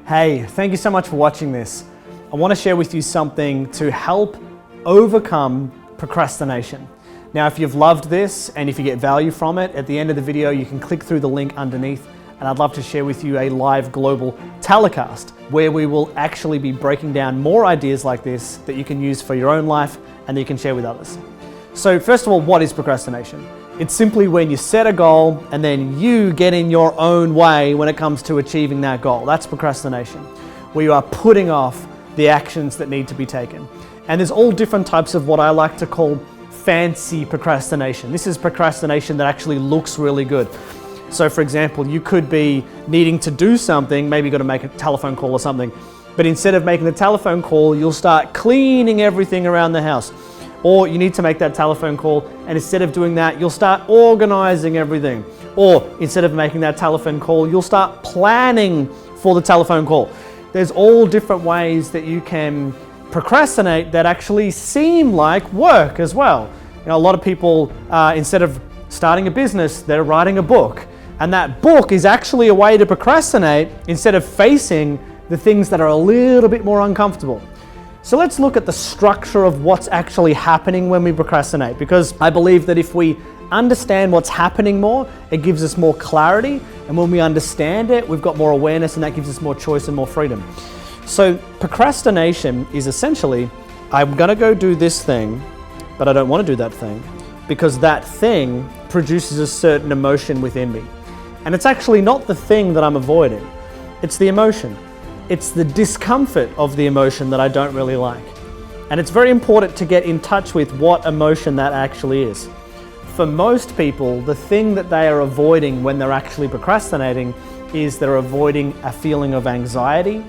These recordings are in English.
Hey, thank you so much for watching this. I want to share with you something to help overcome procrastination. Now, if you've loved this and if you get value from it, at the end of the video, you can click through the link underneath, and I'd love to share with you a live global telecast where we will actually be breaking down more ideas like this that you can use for your own life and that you can share with others. So first of all, what is procrastination? It's simply when you set a goal and then you get in your own way when it comes to achieving that goal. That's procrastination, where you are putting off the actions that need to be taken. And there's all different types of what I like to call fancy procrastination. This is procrastination that actually looks really good. So for example, you could be needing to do something, maybe you've got to make a telephone call or something, but instead of making the telephone call, you'll start cleaning everything around the house. Or you need to make that telephone call, and instead of doing that, you'll start organizing everything. Or instead of making that telephone call, you'll start planning for the telephone call. There's all different ways that you can procrastinate that actually seem like work as well. You know, a lot of people, instead of starting a business, they're writing a book. And that book is actually a way to procrastinate instead of facing the things that are a little bit more uncomfortable. So let's look at the structure of what's actually happening when we procrastinate, because I believe that if we understand what's happening more, it gives us more clarity. And when we understand it, we've got more awareness, and that gives us more choice and more freedom. So procrastination is essentially, I'm gonna go do this thing, but I don't want to do that thing because that thing produces a certain emotion within me. And it's actually not the thing that I'm avoiding, it's the emotion. It's the discomfort of the emotion that I don't really like. And it's very important to get in touch with what emotion that actually is. For most people, the thing that they are avoiding when they're actually procrastinating is they're avoiding a feeling of anxiety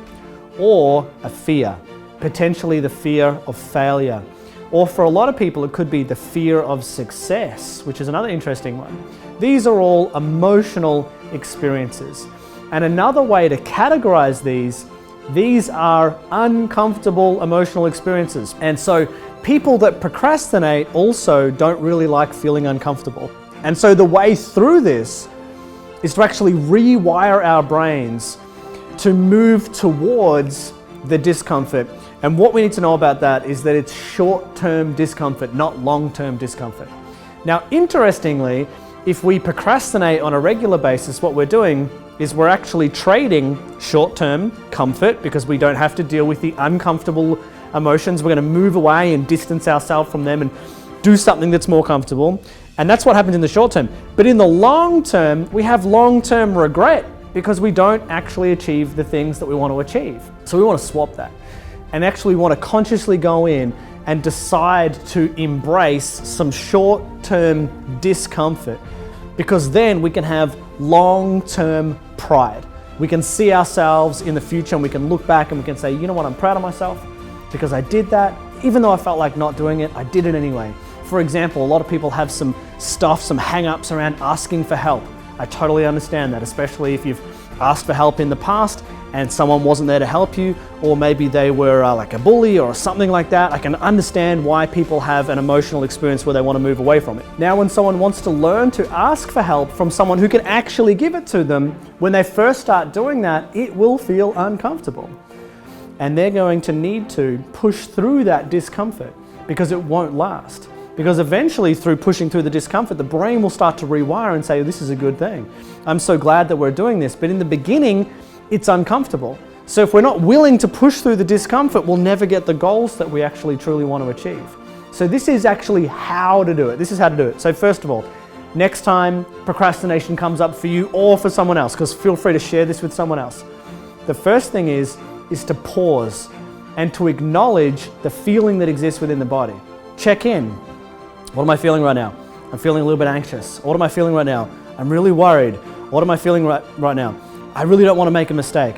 or a fear, potentially the fear of failure. Or for a lot of people, it could be the fear of success, which is another interesting one. These are all emotional experiences. And another way to categorize these are uncomfortable emotional experiences. And so people that procrastinate also don't really like feeling uncomfortable. And so the way through this is to actually rewire our brains to move towards the discomfort. And what we need to know about that is that it's short-term discomfort, not long-term discomfort. Now, interestingly, if we procrastinate on a regular basis, what we're doing is we're actually trading short-term comfort because we don't have to deal with the uncomfortable emotions. We're going to move away and distance ourselves from them and do something that's more comfortable. And that's what happens in the short term. But in the long term, we have long-term regret because we don't actually achieve the things that we want to achieve. So we want to swap that and actually want to consciously go in and decide to embrace some short-term discomfort, because then we can have long-term pride. We can see ourselves in the future and we can look back and we can say, you know what, I'm proud of myself because I did that. Even though I felt like not doing it, I did it anyway. For example, a lot of people have some hang-ups around asking for help. I totally understand that, especially if you've asked for help in the past and someone wasn't there to help you, or maybe they were like a bully or something like that. I can understand why people have an emotional experience where they want to move away from it. Now, when someone wants to learn to ask for help from someone who can actually give it to them, when they first start doing that, it will feel uncomfortable. And they're going to need to push through that discomfort because it won't last. Because eventually, through pushing through the discomfort, the brain will start to rewire and say, this is a good thing. I'm so glad that we're doing this. But in the beginning, it's uncomfortable. So if we're not willing to push through the discomfort, we'll never get the goals that we actually truly want to achieve. So this is actually how to do it. This is how to do it. So first of all, next time procrastination comes up for you or for someone else, because feel free to share this with someone else. The first thing is to pause and to acknowledge the feeling that exists within the body. Check in. What am I feeling right now? I'm feeling a little bit anxious. What am I feeling right now? I'm really worried. What am I feeling right now? I really don't want to make a mistake.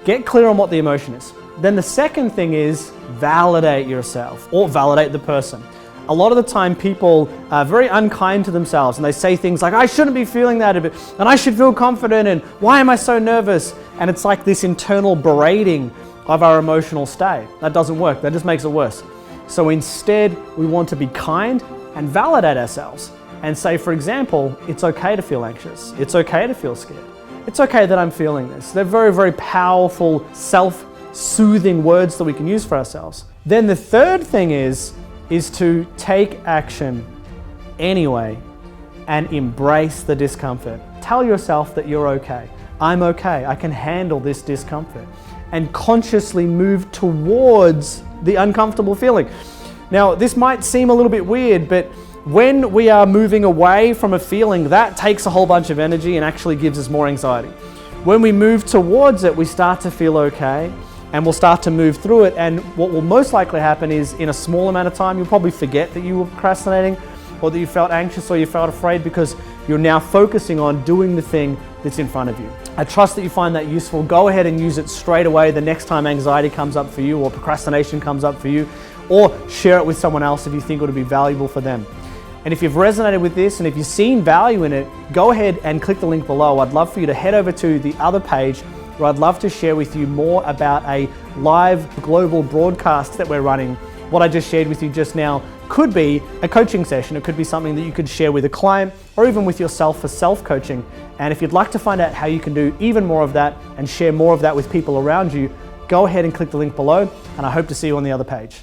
Get clear on what the emotion is. Then the second thing is validate yourself or validate the person. A lot of the time people are very unkind to themselves and they say things like, I shouldn't be feeling that, and I should feel confident, and why am I so nervous? And it's like this internal berating of our emotional state. That doesn't work. That just makes it worse. So instead, we want to be kind and validate ourselves and say, for example, it's okay to feel anxious. It's okay to feel scared. It's okay that I'm feeling this. They're very, very powerful, self-soothing words that we can use for ourselves. Then the third thing is to take action anyway and embrace the discomfort. Tell yourself that you're okay. I'm okay. I can handle this discomfort. And consciously move towards the uncomfortable feeling. Now, this might seem a little bit weird, but when we are moving away from a feeling, that takes a whole bunch of energy and actually gives us more anxiety. When we move towards it, we start to feel okay, and we'll start to move through it. And what will most likely happen is, in a small amount of time, you'll probably forget that you were procrastinating, or that you felt anxious, or you felt afraid, because you're now focusing on doing the thing that's in front of you. I trust that you find that useful. Go ahead and use it straight away the next time anxiety comes up for you, or procrastination comes up for you, or share it with someone else if you think it would be valuable for them. And if you've resonated with this and if you've seen value in it, go ahead and click the link below. I'd love for you to head over to the other page where I'd love to share with you more about a live global broadcast that we're running. What I just shared with you just now could be a coaching session. It could be something that you could share with a client or even with yourself for self-coaching. And if you'd like to find out how you can do even more of that and share more of that with people around you, go ahead and click the link below, and I hope to see you on the other page.